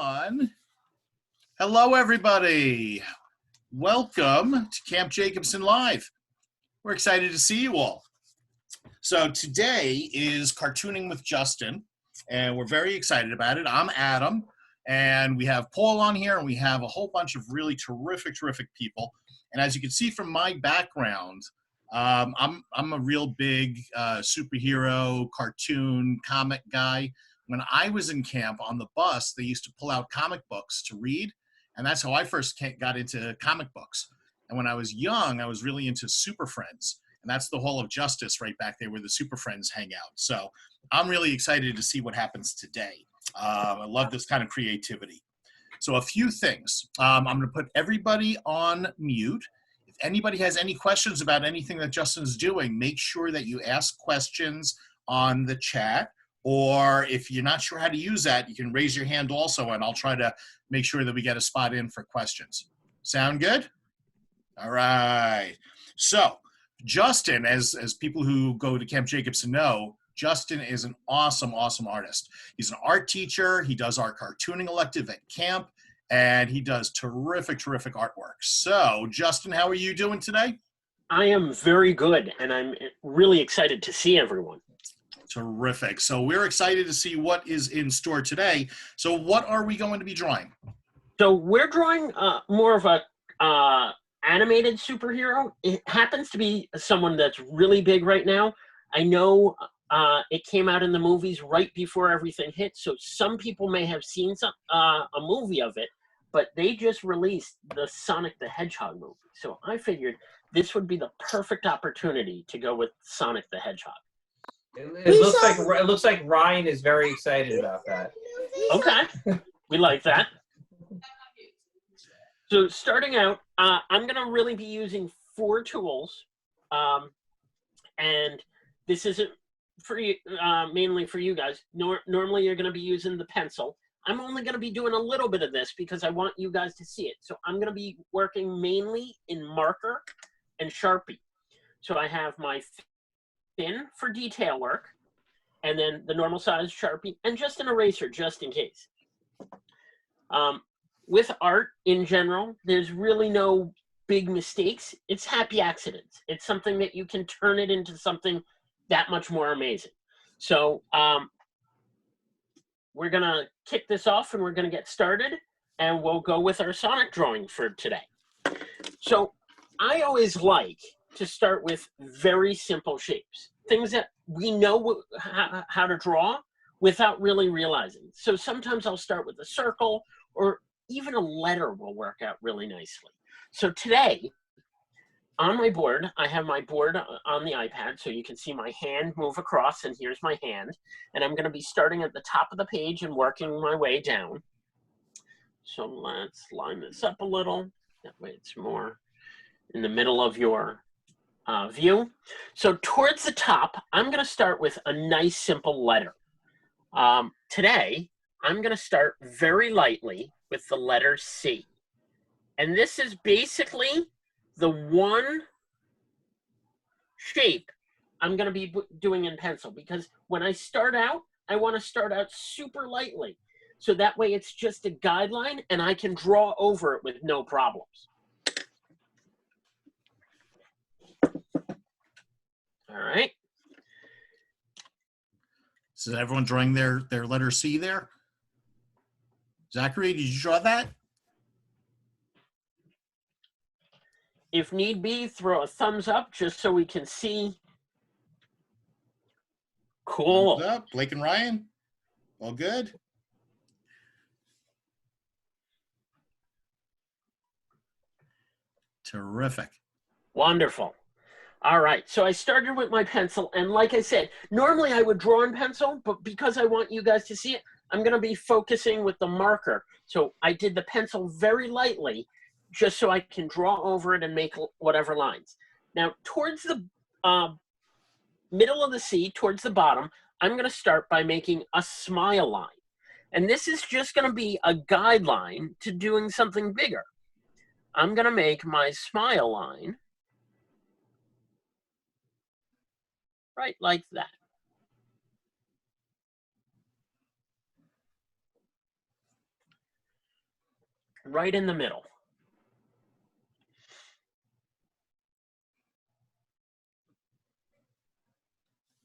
on. Hello, everybody. Welcome to Camp Jacobson Live. We're excited to see you all. So today is Cartooning with Justin, and we're very excited about it. I'm Adam, and we have Paul on here, and we have a whole bunch of really terrific people. And as you can see from my background, I'm a real big superhero, cartoon, comic guy. When I was in camp on the bus, they used to pull out comic books to read, and that's how I first got into comic books. And when I was young, I was really into Super Friends, and that's the Hall of Justice right back there where the Super Friends hang out. So I'm really excited to see what happens today. I love this kind of creativity. So a few things. I'm going to put everybody on mute. If anybody has any questions about anything that Justin's doing, make sure that you ask questions on the chat. Or if you're not sure how to use that, you can raise your hand also, and I'll try to make sure that we get a spot in for questions. Sound good? All right. So Justin, as people who go to Camp Jacobson know, Justin is an awesome artist. He's an art teacher. He does our cartooning elective at camp, and he does terrific artwork. So Justin, how are you doing today? I am very good, and I'm really excited to see everyone. Terrific. So we're excited to see what is in store today. So what are we going to be drawing? So we're drawing more of a animated superhero. It happens to be someone that's really big right now. I know it came out in the movies right before everything hit, so some people may have seen a movie of it, but they just released the Sonic the Hedgehog movie. So I figured this would be the perfect opportunity to go with Sonic the Hedgehog. It looks like Ryan is very excited about that. Okay, we like that. So starting out, I'm going to really be using 4 tools, and this isn't for you, mainly for you guys. Normally you're going to be using the pencil. I'm only going to be doing a little bit of this because I want you guys to see it. So I'm going to be working mainly in marker and Sharpie. So I have my thin for detail work, and then the normal size Sharpie, and just an eraser just in case. With art in general, there's really no big mistakes. It's happy accidents. It's something that you can turn it into something that much more amazing. So we're gonna kick this off and we're gonna get started, and we'll go with our Sonic drawing for today. So I always like to start with very simple shapes, things that we know how to draw without really realizing. So sometimes I'll start with a circle, or even a letter will work out really nicely. So today, on my board, I have my board on the iPad, so you can see my hand move across, and here's my hand. And I'm gonna be starting at the top of the page and working my way down. So let's line this up a little. That way it's more in the middle of your view. So towards the top, I'm going to start with a nice simple letter. Today, I'm going to start very lightly with the letter C. And this is basically the one shape I'm going to be doing in pencil, because when I start out, I want to start out super lightly. So that way it's just a guideline and I can draw over it with no problems. All right. So is everyone drawing their letter C there? Zachary, did you draw that? If need be, throw a thumbs up just so we can see. Cool. Thumbs up. Blake and Ryan, all good? Terrific. Wonderful. All right, so I started with my pencil, and like I said, normally I would draw in pencil, but because I want you guys to see it, I'm going to be focusing with the marker. So I did the pencil very lightly, just so I can draw over it and make whatever lines. Now, towards the middle of the C, towards the bottom, I'm going to start by making a smile line. And this is just going to be a guideline to doing something bigger. I'm going to make my smile line right like that. right in the middle.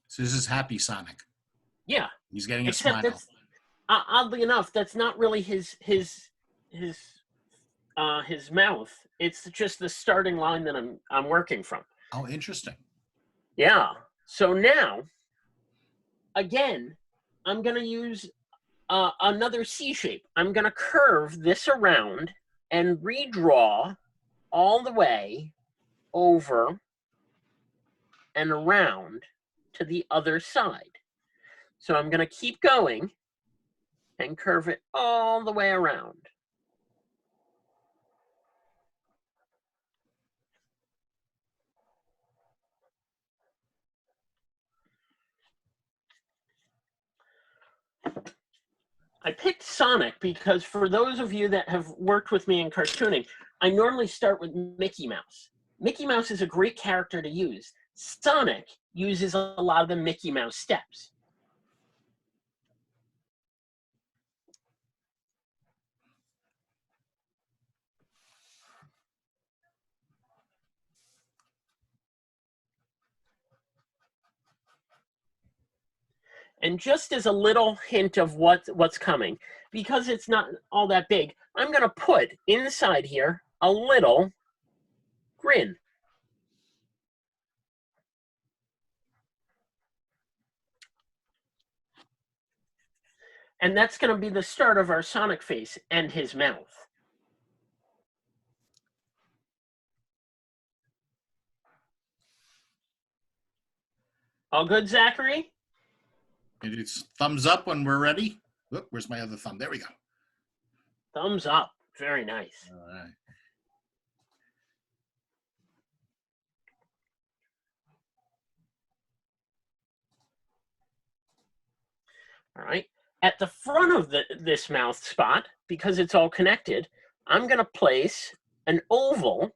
So this is Happy Sonic. Yeah, He's getting a except smile. that's oddly enough, that's not really his mouth. It's just the starting line that I'm working from. Oh, interesting. Yeah. So now, again, I'm gonna use another C shape. I'm gonna curve this around and redraw all the way over and around to the other side. So I'm gonna keep going and curve it all the way around. I picked Sonic because for those of you that have worked with me in cartooning, I normally start with Mickey Mouse. Mickey Mouse is a great character to use. Sonic uses a lot of the Mickey Mouse steps. And just as a little hint of what's coming, because it's not all that big, I'm going to put inside here a little grin. And that's going to be the start of our Sonic face and his mouth. All good, Zachary? It's thumbs up when we're ready. Whoop, where's my other thumb? There we go. Thumbs up. Very nice. All right. All right. At the front of this mouth spot, because it's all connected, I'm going to place an oval.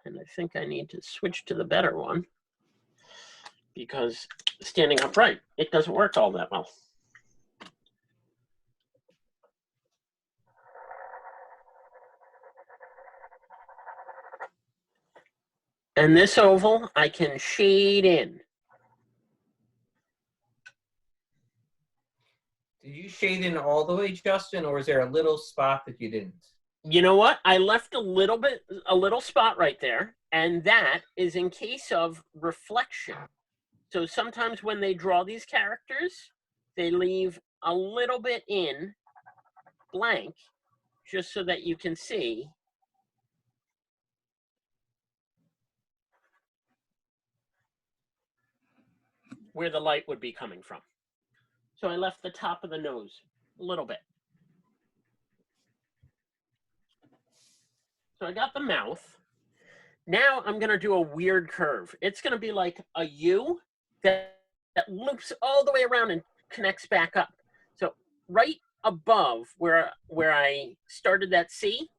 And I think I need to switch to the better one because standing upright, it doesn't work all that well. And this oval, I can shade in. Did you shade in all the way, Justin, or is there a little spot that you didn't? You know what? I left a little spot right there, and that is in case of reflection. So sometimes when they draw these characters, they leave a little bit in blank just so that you can see where the light would be coming from. So I left the top of the nose a little bit. So I got the mouth. Now I'm going to do a weird curve. It's going to be like a U that loops all the way around and connects back up. So right above where I started that C,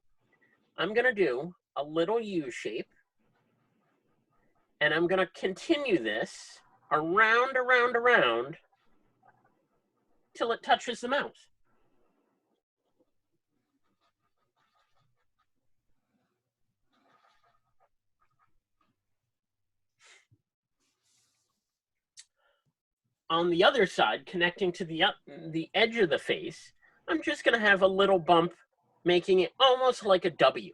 I'm going to do a little U shape. And I'm going to continue this around, around, around till it touches the mouth. On the other side, connecting to the edge of the face, I'm just going to have a little bump, making it almost like a W.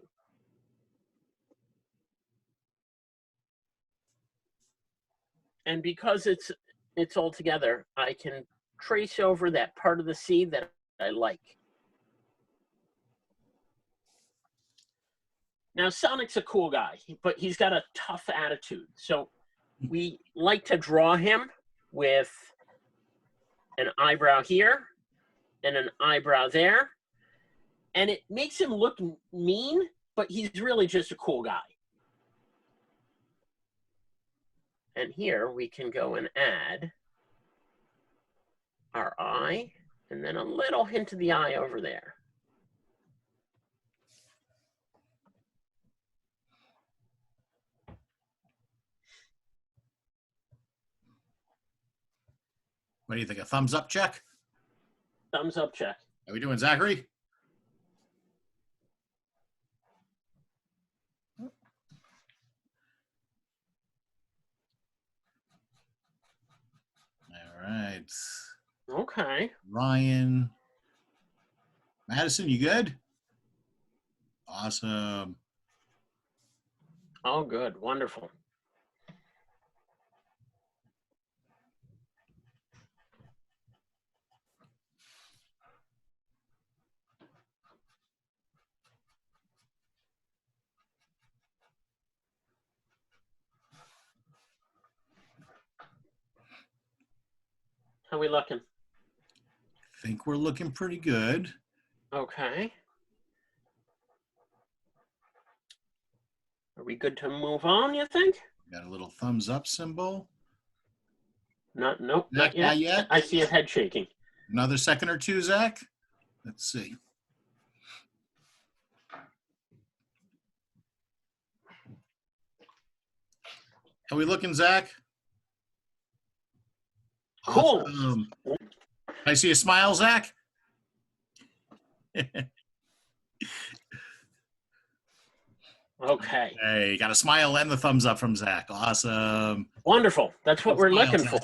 And because it's all together, I can trace over that part of the C that I like. Now, Sonic's a cool guy, but he's got a tough attitude. So we like to draw him with an eyebrow here and an eyebrow there. And it makes him look mean, but he's really just a cool guy. And here we can go and add our eye and then a little hint of the eye over there. What do you think? A thumbs up check? Thumbs up check. How we doing, Zachary? right. Okay. Ryan. Madison, you good? Awesome. Oh, good. Wonderful. How we looking? Think we're looking pretty good. Okay. Are we good to move on, you think? Got a little thumbs up symbol. Nope, Zach, not yet. not yet? I see a head shaking. Another second or two, Zach? Let's see. How we looking, Zach? Cool. Awesome. I see a smile, Zach? Okay. Hey, got a smile and the thumbs up from Zach. Awesome. Wonderful. That's what we're Smile, looking Zach.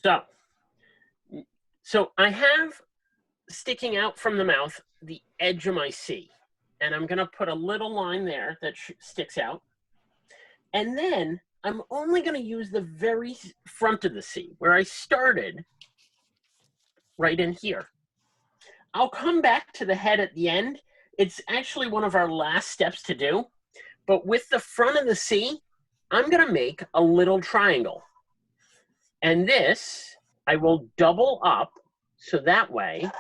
for. So I have sticking out from the mouth the edge of my C. And I'm going to put a little line there that sticks out. And then I'm only going to use the very front of the C, where I started right in here. I'll come back to the head at the end. It's actually one of our last steps to do. But with the front of the C, I'm going to make a little triangle. And this, I will double up so that way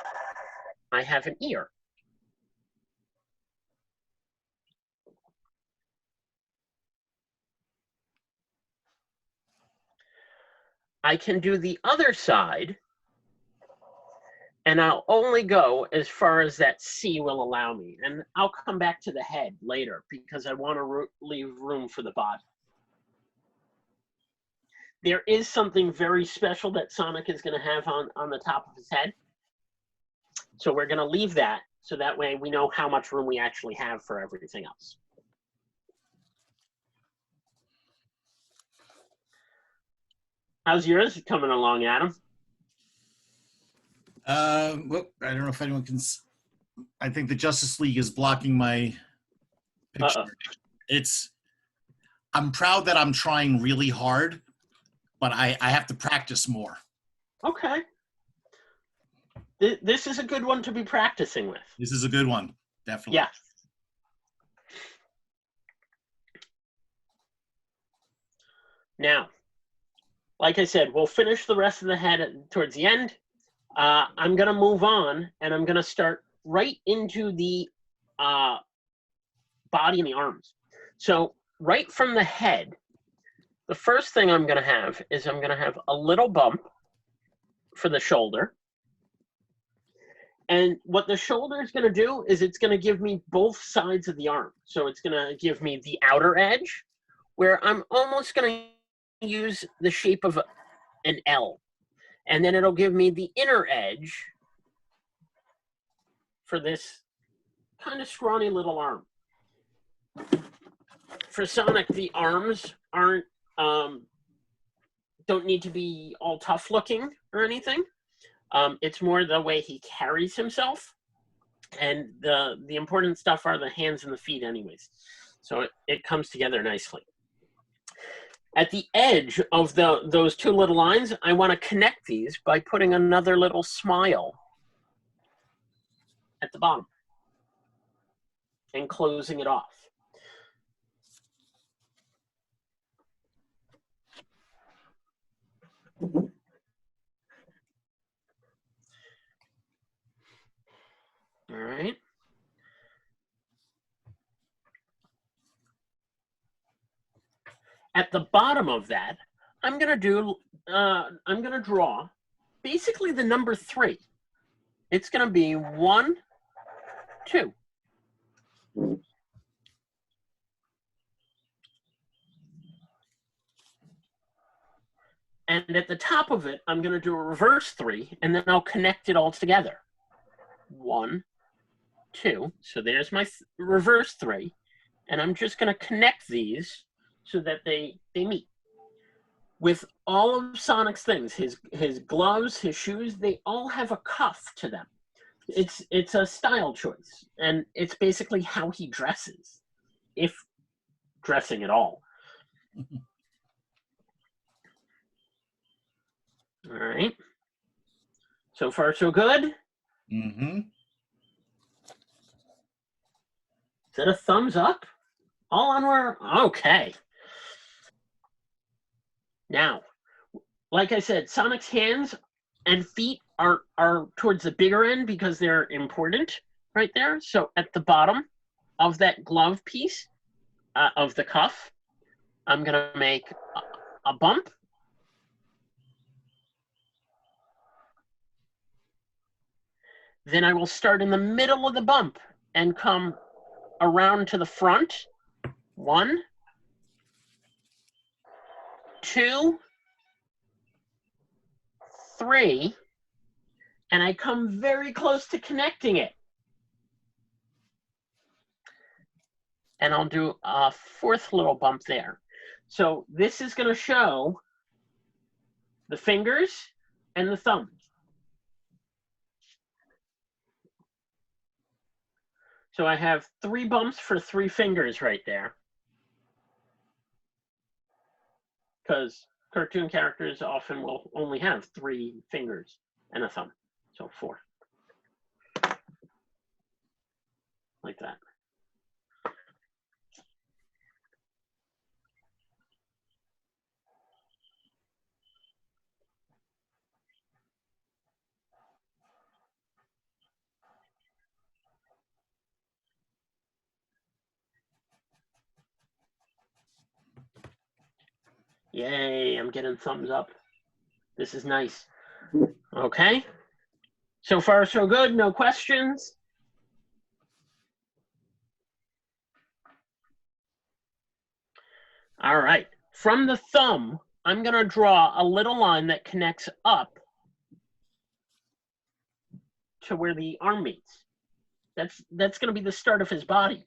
I have an ear. I can do the other side, and I'll only go as far as that C will allow me. And I'll come back to the head later because I want to leave room for the body. There is something very special that Sonic is going to have on the top of his head. So we're going to leave that so that way we know how much room we actually have for everything else. How's yours coming along, Adam? Well, I don't know if anyone can. I think the Justice League is blocking my picture. I'm proud that I'm trying really hard, but I have to practice more. Okay. This is a good one to be practicing with. This is a good one, definitely. Yeah. Now, like I said, we'll finish the rest of the head towards the end. I'm going to move on, and I'm going to start right into the body and the arms. So right from the head, the first thing I'm going to have is I'm going to have a little bump for the shoulder. And what the shoulder is going to do is it's going to give me both sides of the arm. So it's going to give me the outer edge, where I'm almost going to use the shape of an L. And then it'll give me the inner edge for this kind of scrawny little arm. For Sonic, the arms aren't don't need to be all tough looking or anything. It's more the way he carries himself, and the important stuff are the hands and the feet anyways. So it comes together nicely. At the edge of those two little lines, I want to connect these by putting another little smile at the bottom and closing it off. All right. At the bottom of that, I'm going to draw basically the number 3. It's going to be 1, 2. And at the top of it, I'm going to do a reverse 3, and then I'll connect it all together. 1, 2. So there's my reverse 3. And I'm just going to connect these so that they meet. with all of Sonic's things, his gloves, his shoes, they all have a cuff to them. It's a style choice, and it's basically how he dresses, if dressing at all. All right. So far, so good. Mm-hmm. Is that a thumbs up? All onward? Okay. Now, like I said, Sonic's hands and feet are towards the bigger end because they're important right there. So at the bottom of that glove piece of the cuff, I'm going to make a bump. Then I will start in the middle of the bump and come around to the front. 1, 2, 3, and I come very close to connecting it. And I'll do a 4th little bump there. So this is going to show the fingers and the thumb. So I have 3 bumps for 3 fingers right there. Because cartoon characters often will only have 3 fingers and a thumb. So 4. Like that. Yay, I'm getting thumbs up. This is nice. Okay. So far, so good. No questions. All right. From the thumb, I'm going to draw a little line that connects up to where the arm meets. That's going to be the start of his body.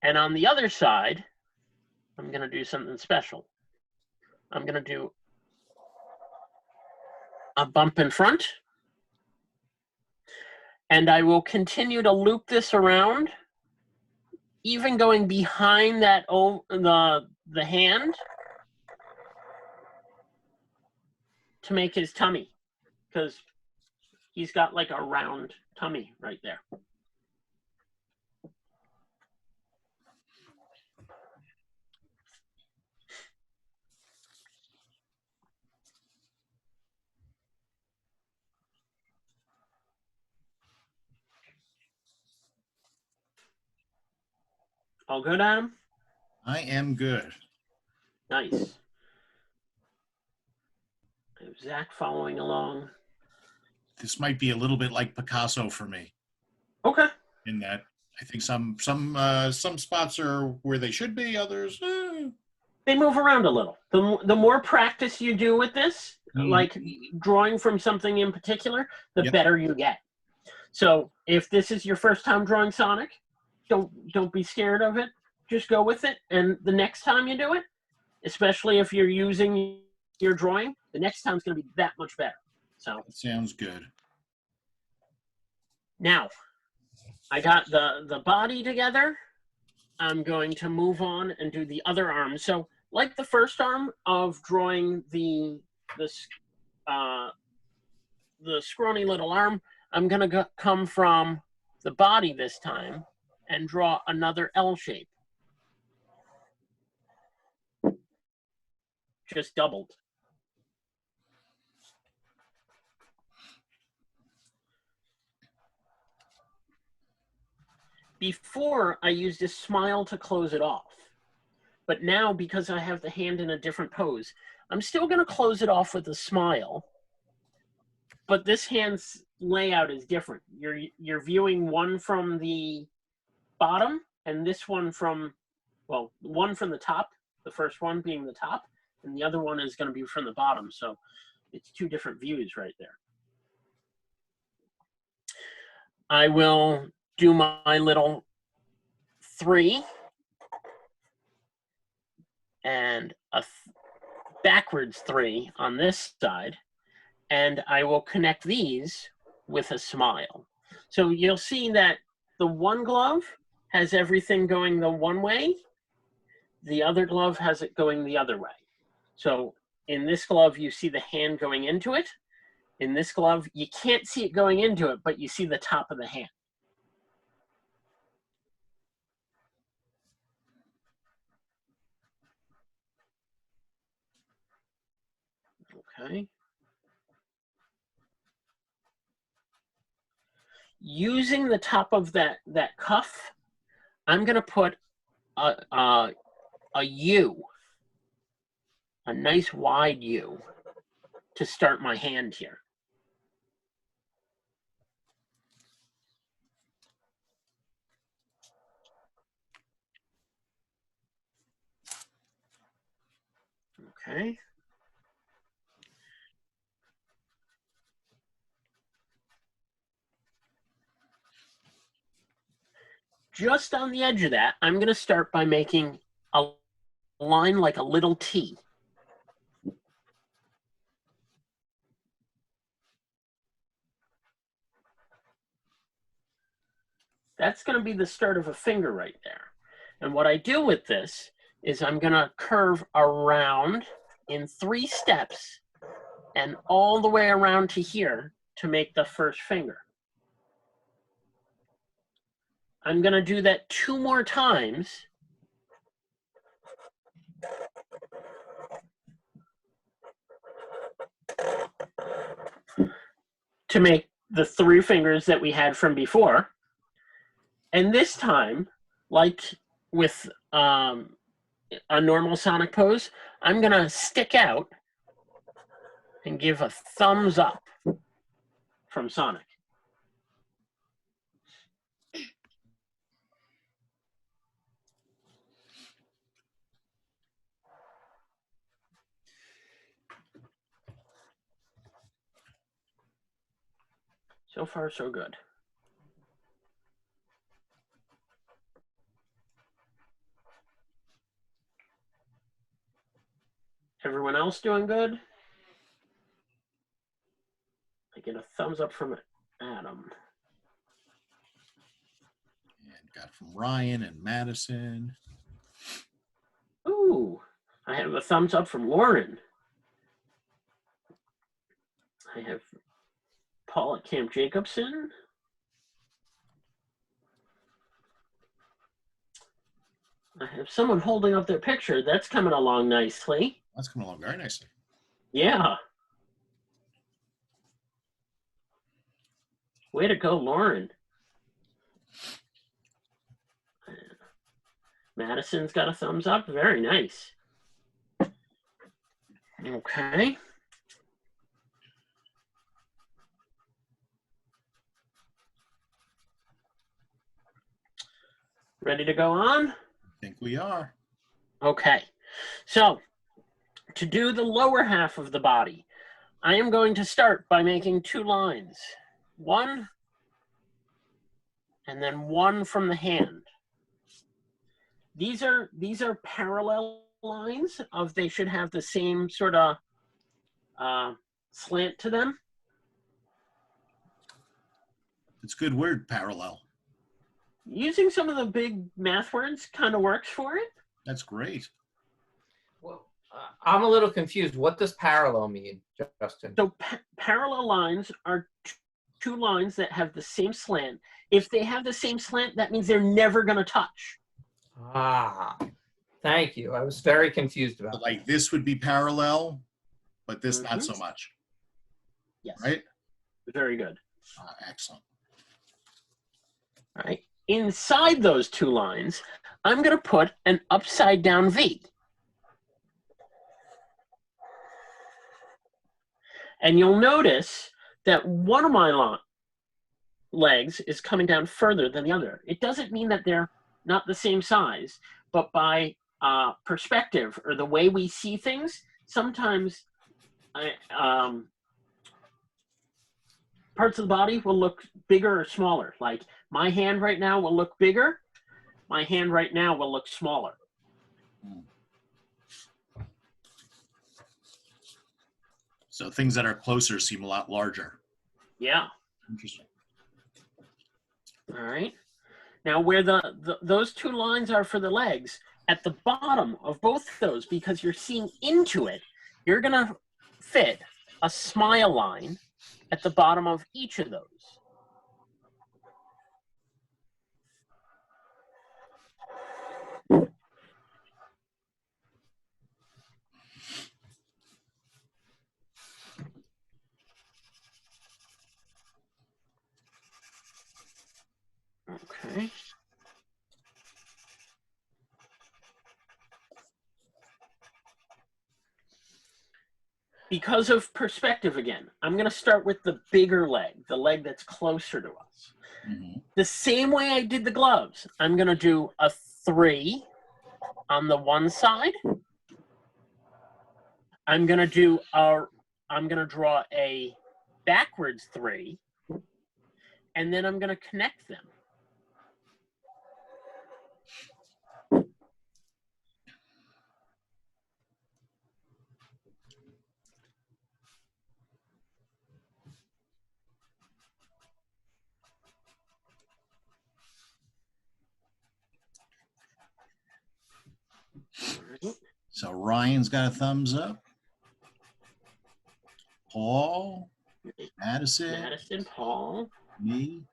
And on the other side, I'm going to do something special. I'm going to do a bump in front. And I will continue to loop this around, even going behind that the hand to make his tummy, because he's got like a round tummy right there. All good, Adam? I am good. Nice. I have Zach following along. This might be a little bit like Picasso for me. Okay. In that, I think some spots are where they should be. Others, They move around a little. The more practice you do with this, like drawing from something in particular, the better you get. So if this is your first time drawing Sonic, don't be scared of it. Just go with it. And the next time you do it, especially if you're using your drawing, the next time is going to be that much better. So that sounds good. Now, I got the body together. I'm going to move on and do the other arm. So like the first arm of drawing the scrawny little arm, I'm going to come from the body this time and draw another L shape. Just doubled. Before, I used a smile to close it off. But now, because I have the hand in a different pose, I'm still going to close it off with a smile. But this hand's layout is different. You're viewing one from the bottom and this one from, well, one from the top, the first one being the top, and the other one is going to be from the bottom. So it's 2 different views right there. I will do my little 3. and a backwards 3 on this side, and I will connect these with a smile. So you'll see that the one glove has everything going the one way, the other glove has it going the other way. So in this glove, you see the hand going into it. In this glove, you can't see it going into it, but you see the top of the hand. Okay. Using the top of that cuff, I'm going to put a U, a nice wide U, to start my hand here. Okay. Just on the edge of that, I'm going to start by making a line like a little T. That's going to be the start of a finger right there. And what I do with this is I'm going to curve around in 3 steps and all the way around to here to make the first finger. I'm going to do that 2 more times. To make the 3 fingers that we had from before. And this time, like with a normal Sonic pose, I'm going to stick out and give a thumbs up from Sonic. So far, so good. Everyone else doing good? I get a thumbs up from Adam. And got from Ryan and Madison. Ooh, I have a thumbs up from Lauren. I have Paul at Camp Jacobson. I have someone holding up their picture. That's coming along nicely. That's coming along very nicely. Yeah. Way to go, Lauren. Madison's got a thumbs up. Very nice. Okay. Ready to go on? I think we are. Okay. So, to do the lower half of the body, I am going to start by making 2 lines. 1, and then 1 from the hand. These are parallel lines of they should have the same sort of slant to them. It's a good word, parallel. Using some of the big math words kind of works for it. That's great. Well, I'm a little confused. What does parallel mean, Justin? So parallel lines are 2 lines that have the same slant. If they have the same slant, that means they're never going to touch. Ah, thank you. I was very confused about But like this would be parallel, but this not so much. Yes. Right? Very good. Excellent. All right. Inside those 2 lines, I'm going to put an upside down V. And you'll notice that one of my legs is coming down further than the other. It doesn't mean that they're not the same size, but by perspective or the way we see things, sometimes parts of the body will look bigger or smaller. Like my hand right now will look bigger. My hand right now will look smaller. So things that are closer seem a lot larger. Yeah. Interesting. All right. Now where those two lines are for the legs, at the bottom of both those, because you're seeing into it, you're going to fit a smile line at the bottom of each of those. Okay. Because of perspective again, I'm going to start with the bigger leg, the leg that's closer to us. Mm-hmm. The same way I did the gloves, I'm going to do a 3 on the one side. I'm going to draw a backwards 3, and then I'm going to connect them. So Ryan's got a thumbs up. Paul, Madison, Paul. me.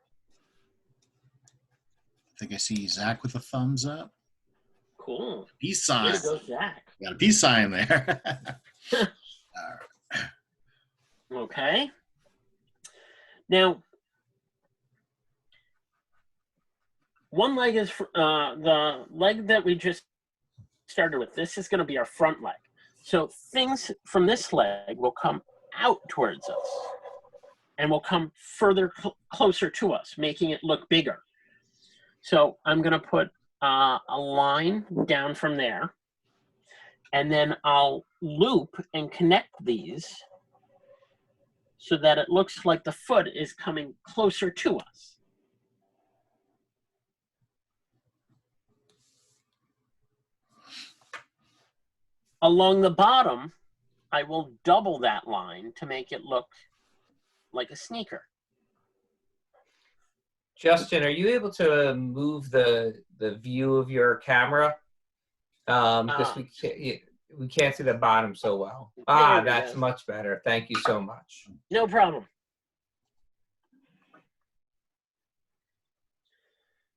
I think I see Zach with a thumbs up. Cool. Peace sign. Way to go, Zach. Got a peace sign there. All right. Okay. Now, one leg is the leg that we just started with. This is going to be our front leg. So things from this leg will come out towards us and will come further closer to us, making it look bigger. So I'm going to put a line down from there, and then I'll loop and connect these so that it looks like the foot is coming closer to us. Along the bottom, I will double that line to make it look like a sneaker. Justin, are you able to move the view of your camera? Because we can't see the bottom so well. That's much better. Thank you so much. No problem.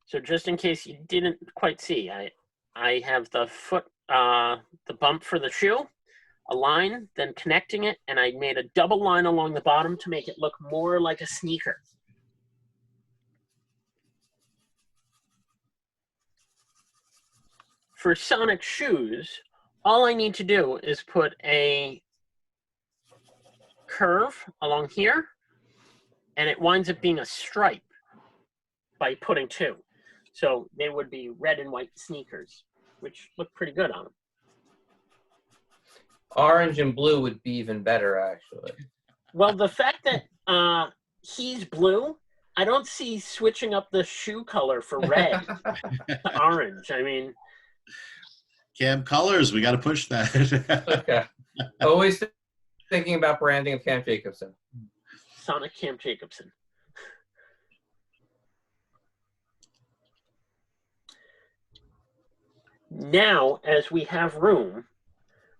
So just in case you didn't quite see, I have the foot, the bump for the shoe, a line, then connecting it, and I made a double line along the bottom to make it look more like a sneaker. For Sonic shoes, all I need to do is put a curve along here, and it winds up being a stripe by putting 2. So they would be red and white sneakers, which look pretty good on them. Orange and blue would be even better, actually. Well, the fact that he's blue, I don't see switching up the shoe color for red to orange. I mean, Camp colors, we got to push that. Okay. Always thinking about branding of Camp Jacobson. Sonic Camp Jacobson. Now, as we have room,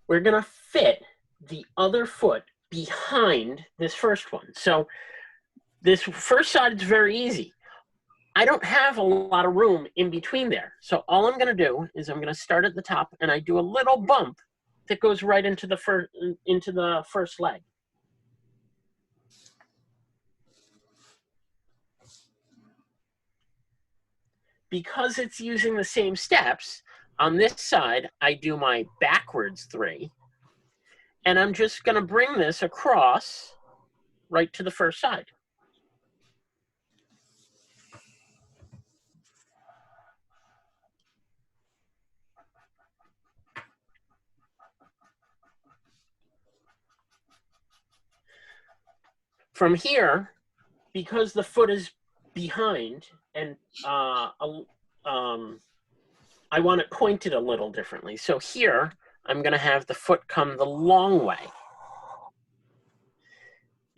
we're going to fit the other foot behind this first one. So this first side is very easy. I don't have a lot of room in between there. So all I'm going to do is I'm going to start at the top, and I do a little bump that goes right into the first leg. Because it's using the same steps, on this side, I do my backwards 3, and I'm just going to bring this across right to the first side. From here, because the foot is behind and I want it pointed a little differently. So here, I'm going to have the foot come the long way.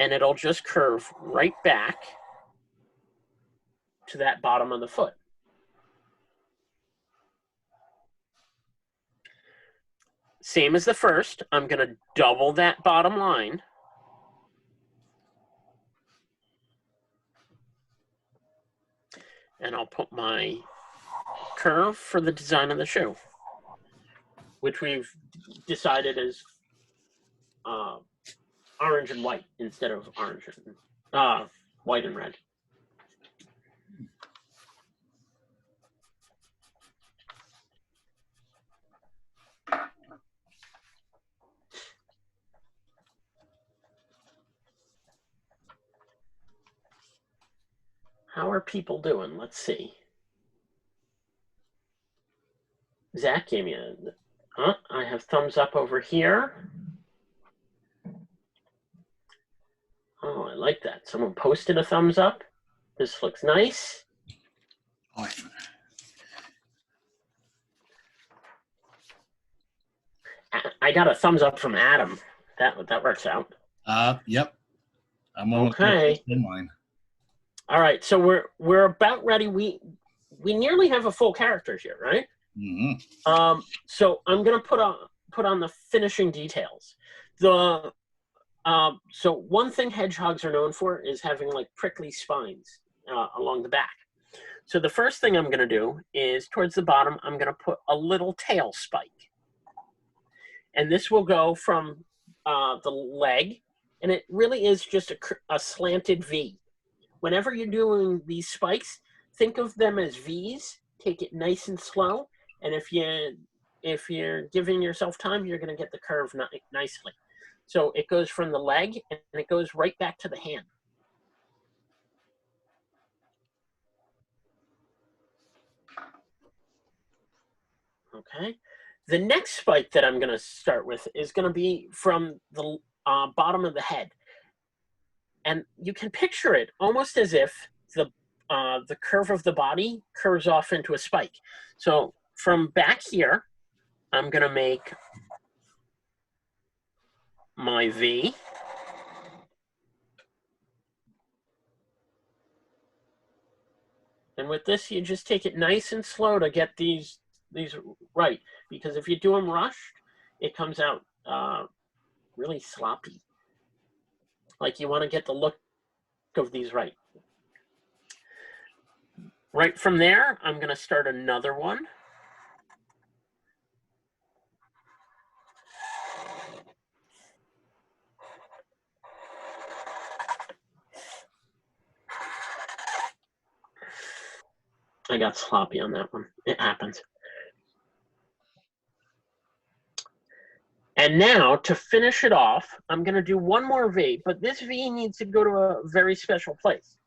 and it'll just curve right back to that bottom of the foot. Same as the first, I'm going to double that bottom line. And I'll put my curve for the design of the shoe, which we've decided is orange and white instead of orange and white and red. How are people doing? Let's see. Zach gave me I have thumbs up over here. Oh, I like that. Someone posted a thumbs up. This looks nice. Oh, I got a thumbs up from Adam. That works out. Yep. I'm okay. In line. All right, so we're about ready. We nearly have a full character here, right? Mm-hmm. So I'm gonna put on the finishing details. So one thing hedgehogs are known for is having like prickly spines along the back. So the first thing I'm gonna do is towards the bottom, I'm gonna put a little tail spike, and this will go from the leg, and it really is just a slanted V. Whenever you're doing these spikes, think of them as V's. Take it nice and slow, and if you're giving yourself time, you're going to get the curve nicely. So it goes from the leg, and it goes right back to the hand. Okay. The next spike that I'm going to start with is going to be from the bottom of the head. And you can picture it almost as if the curve of the body curves off into a spike. So from back here, I'm going to make my V. And with this, you just take it nice and slow to get these right. Because if you do them rushed, it comes out really sloppy. Like you want to get the look of these right. Right from there, I'm going to start another one. I got sloppy on that one. It happens. And now, to finish it off, I'm going to do one more V, but this V needs to go to a very special place.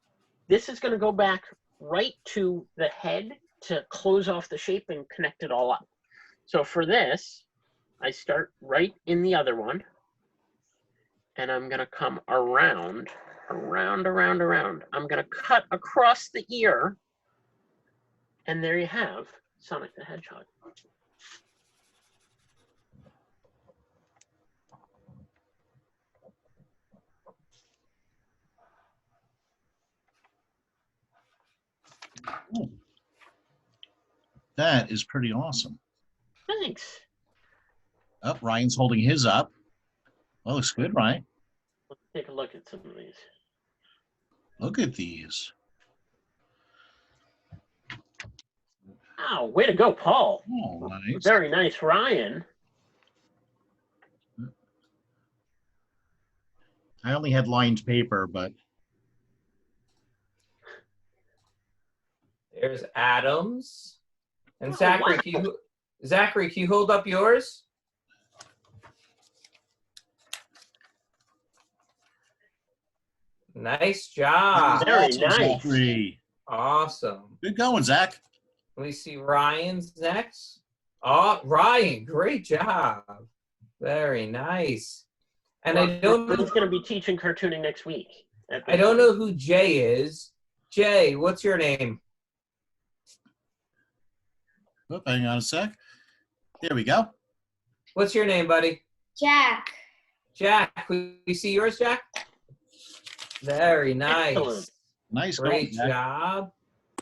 This is going to go back right to the head to close off the shape and connect it all up. So for this, I start right in the other one, and I'm going to come around. I'm going to cut across the ear, and there you have Sonic the Hedgehog. Oh, that is pretty awesome. Thanks. Oh, Ryan's holding his up. Oh, looks good, Ryan. Let's take a look at some of these. Look at these. Wow, way to go, Paul. Oh, nice. Very nice, Ryan. I only had lined paper, but There's Adams. And Oh, Zachary, wow. Zachary, can you hold up yours? Nice job. Very Awesome, nice. Zachary. Awesome. Good going, Zach. Let me see Ryan's next. Oh, Ryan, great job. Very nice. And I don't know. He's going to be teaching cartooning next week. I don't know who Jay is. Jay, what's your name? Oh, hang on a sec. There we go. What's your name, buddy? Jack. Jack. Can we see yours, Jack? Very nice. Excellent. Nice. Great going, Jack. job.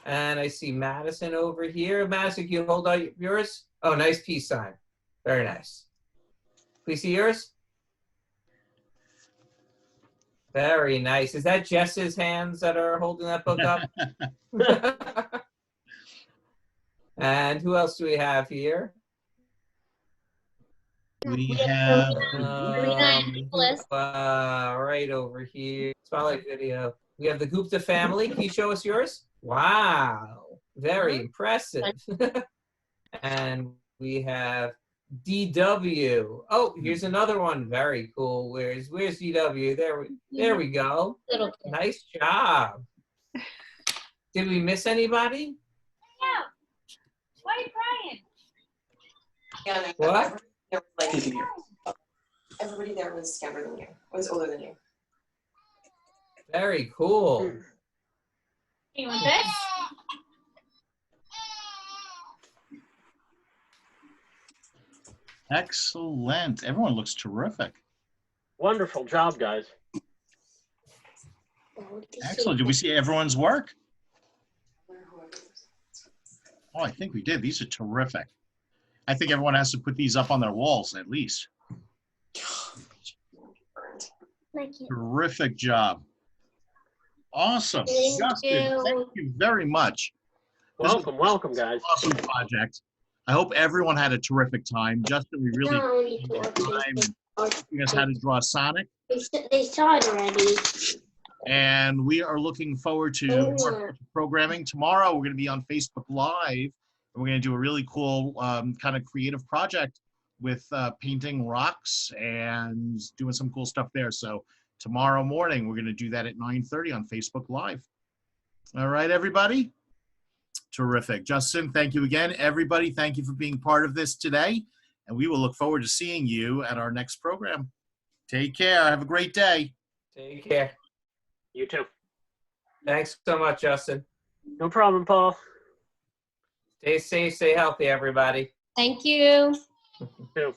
And I see Madison over here. Madison, can you hold out yours? Oh, nice peace sign. Very nice. Please see yours. Very nice. Is that Jess's hands that are holding that book up? And who else do we have here? We have right over here. Spotlight video. We have the Gupta family. Can you show us yours? Wow. Very impressive. And we have DW. Oh, here's another one. Very cool. Where's DW? There we go. Nice job. Did we miss anybody? Yeah. Why are you crying? Yeah, What? Everybody there was younger than you. Was older than you. Very cool. You want this? excellent. Everyone looks terrific. Wonderful job, guys. Excellent. Did we see everyone's work? Oh, I think we did. These are terrific. I think everyone has to put these up on their walls at least. Terrific job. Awesome. Justin, thank you very much. Welcome, guys. Awesome project. I hope everyone had a terrific time. Justin, we really had time and you guys how to draw Sonic. They saw it already. And we are looking forward to more programming. Tomorrow, we're going to be on Facebook Live. And we're going to do a really cool kind of creative project with painting rocks and doing some cool stuff there. So tomorrow morning, we're going to do that at 9:30 on Facebook Live. All right, everybody? Terrific. Justin, thank you again. Everybody, thank you for being part of this today. And we will look forward to seeing you at our next program. Take care. Have a great day. Take care. You too. Thanks so much, Justin. No problem, Paul. Stay safe, stay healthy, everybody. Thank you. You too.